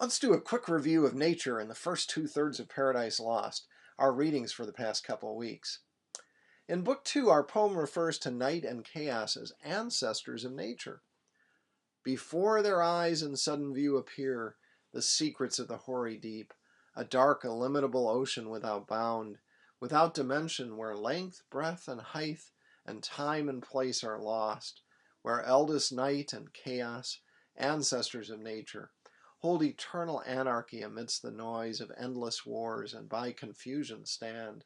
Let's do a quick review of nature in the first two-thirds of Paradise Lost, our readings for the past couple of weeks. In Book 2, our poem refers to night and chaos as ancestors of nature. Before their eyes in sudden view appear the secrets of the hoary deep, a dark, illimitable ocean without bound, without dimension, where length, breadth, and height, and time and place are lost, where eldest night and chaos, ancestors of nature, hold eternal anarchy amidst the noise of endless wars, and by confusion stand.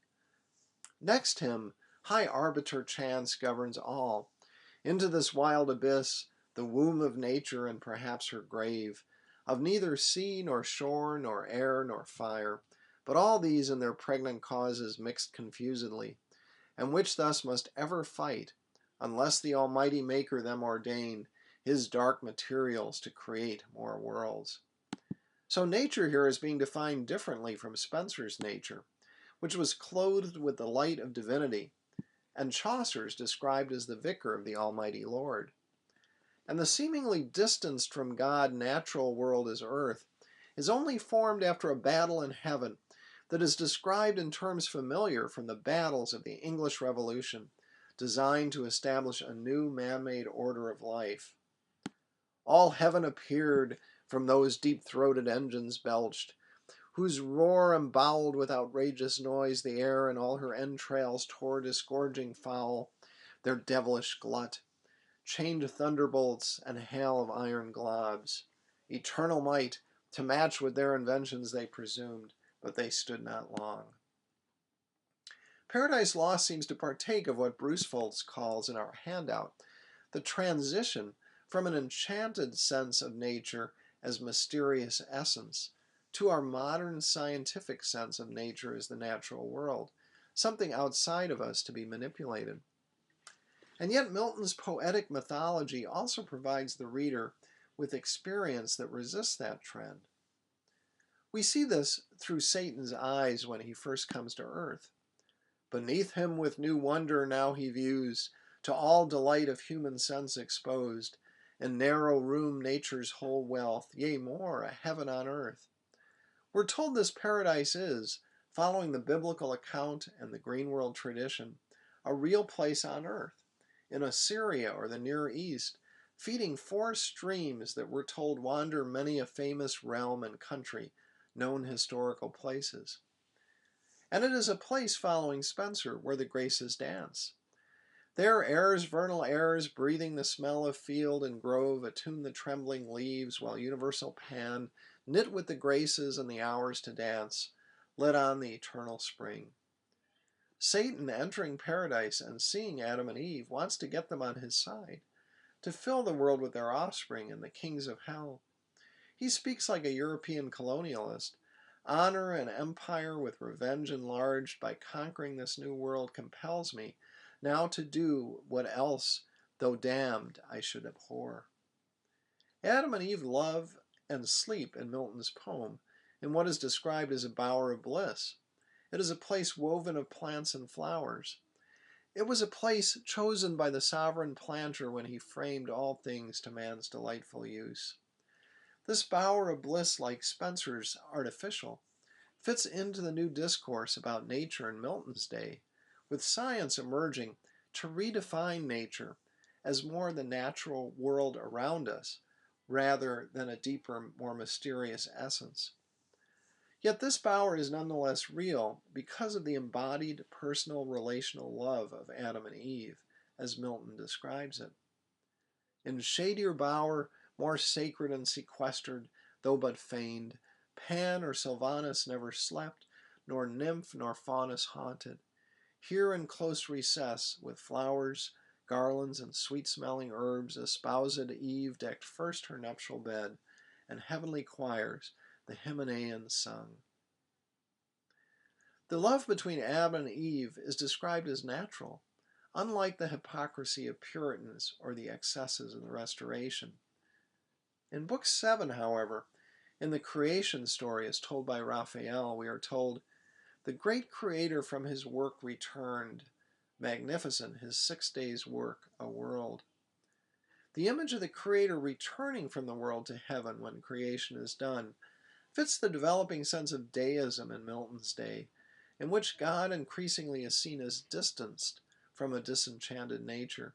Next hymn, high arbiter chance governs all. Into this wild abyss, the womb of nature and perhaps her grave, of neither sea nor shore nor air nor fire, but all these in their pregnant causes mixed confusedly, and which thus must ever fight, unless the Almighty Maker them ordain his dark materials to create more worlds. So nature here is being defined differently from Spencer's nature, which was clothed with the light of divinity, and Chaucer's described as the vicar of the Almighty Lord. And the seemingly distanced from God natural world as earth is only formed after a battle in heaven that is described in terms familiar from the battles of the English Revolution, designed to establish a new man-made order of life. All heaven appeared from those deep-throated engines belched, whose roar emboweled with outrageous noise the air, and all her entrails tore disgorging foul their devilish glut, chained thunderbolts and hail of iron globs, eternal might to match with their inventions they presumed, but they stood not long. Paradise Lost seems to partake of what Bruce Foltz calls in our handout the transition from an enchanted sense of nature as mysterious essence to our modern scientific sense of nature as the natural world, something outside of us to be manipulated. And yet Milton's poetic mythology also provides the reader with experience that resists that trend. We see this through Satan's eyes when he first comes to earth. Beneath him with new wonder now he views, to all delight of human sense exposed, in narrow room nature's whole wealth, yea more, a heaven on earth. We're told this paradise is, following the biblical account and the green world tradition, a real place on earth, in Assyria or the Near East, feeding four streams that we're told wander many a famous realm and country, known historical places. And it is a place following Spencer where the Graces dance. There airs, vernal airs, breathing the smell of field and grove, attune the trembling leaves, while universal Pan, knit with the Graces and the hours to dance, led on the eternal spring. Satan, entering paradise and seeing Adam and Eve, wants to get them on his side, to fill the world with their offspring and the kings of hell. He speaks like a European colonialist. Honor and empire with revenge enlarged by conquering this new world compels me now to do what else, though damned, I should abhor. Adam and Eve love and sleep in Milton's poem in what is described as a bower of bliss. It is a place woven of plants and flowers. It was a place chosen by the sovereign planter when he framed all things to man's delightful use. This bower of bliss, like Spencer's artificial, fits into the new discourse about nature in Milton's day, with science emerging to redefine nature as more the natural world around us, rather than a deeper, more mysterious essence. Yet this bower is nonetheless real because of the embodied personal relational love of Adam and Eve, as Milton describes it. In shadier bower, more sacred and sequestered, though but feigned, Pan or Sylvanus never slept, nor nymph nor faunus haunted. Here in close recess, with flowers, garlands, and sweet-smelling herbs, espoused Eve decked first her nuptial bed, and heavenly choirs the Hymenaeans sung. The love between Adam and Eve is described as natural, unlike the hypocrisy of Puritans or the excesses of the Restoration. In Book 7, however, in the creation story as told by Raphael, we are told, the great Creator from his work returned, magnificent his 6 days' work, a world. The image of the Creator returning from the world to heaven when creation is done fits the developing sense of deism in Milton's day, in which God increasingly is seen as distanced from a disenchanted nature.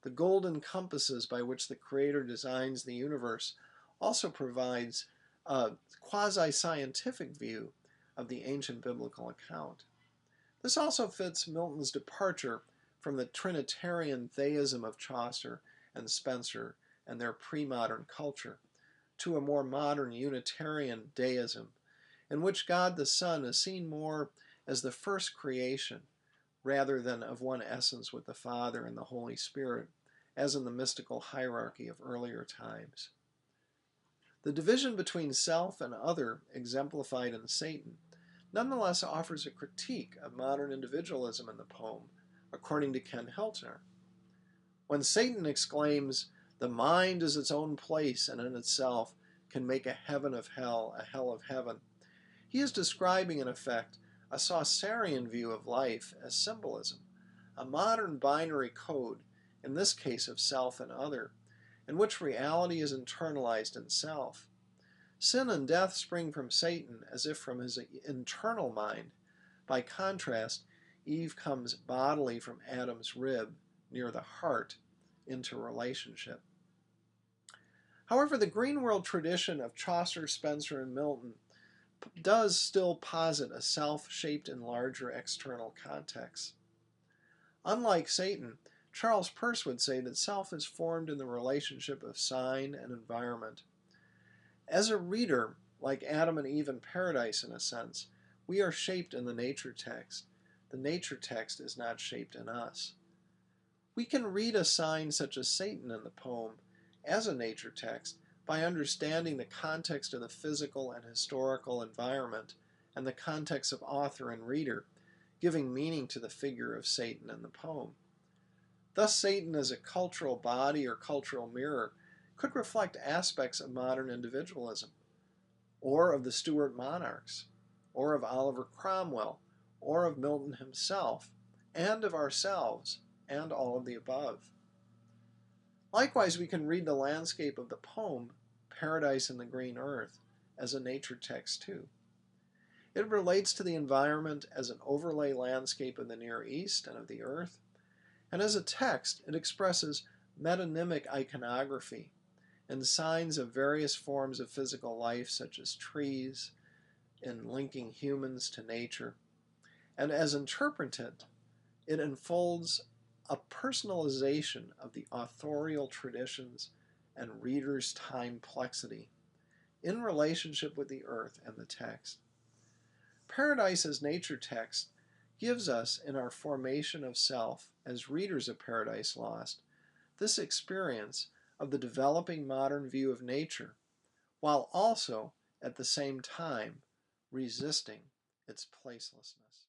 The golden compasses by which the Creator designs the universe also provides a quasi-scientific view of the ancient biblical account. This also fits Milton's departure from the Trinitarian theism of Chaucer and Spencer and their pre-modern culture to a more modern Unitarian deism, in which God the Son is seen more as the first creation rather than of one essence with the Father and the Holy Spirit, as in the mystical hierarchy of earlier times. The division between self and other, exemplified in Satan, nonetheless offers a critique of modern individualism in the poem, according to Ken Hiltner. When Satan exclaims, "The mind is its own place and in itself can make a heaven of hell, a hell of heaven," he is describing, in effect, a Saussurian view of life as symbolism, a modern binary code, in this case of self and other, in which reality is internalized in self. Sin and death spring from Satan as if from his internal mind. By contrast, Eve comes bodily from Adam's rib, near the heart, into relationship. However, the green world tradition of Chaucer, Spencer, and Milton does still posit a self shaped in larger external contexts. Unlike Satan, Charles Peirce would say that self is formed in the relationship of sign and environment. As a reader, like Adam and Eve in paradise in a sense, we are shaped in the nature text. The nature text is not shaped in us. We can read a sign such as Satan in the poem as a nature text by understanding the context of the physical and historical environment and the context of author and reader, giving meaning to the figure of Satan in the poem. Thus, Satan as a cultural body or cultural mirror could reflect aspects of modern individualism, or of the Stuart monarchs, or of Oliver Cromwell, or of Milton himself, and of ourselves, and all of the above. Likewise, we can read the landscape of the poem, Paradise in the Green Earth, as a nature text too. It relates to the environment as an overlay landscape of the Near East and of the earth, and as a text, it expresses metonymic iconography and signs of various forms of physical life, such as trees, in linking humans to nature. And as interpreted, it unfolds a personalization of the authorial traditions and reader's timeplecity in relationship with the earth and the text. Paradise as nature text gives us, in our formation of self as readers of Paradise Lost, this experience of the developing modern view of nature, while also, at the same time, resisting its placelessness.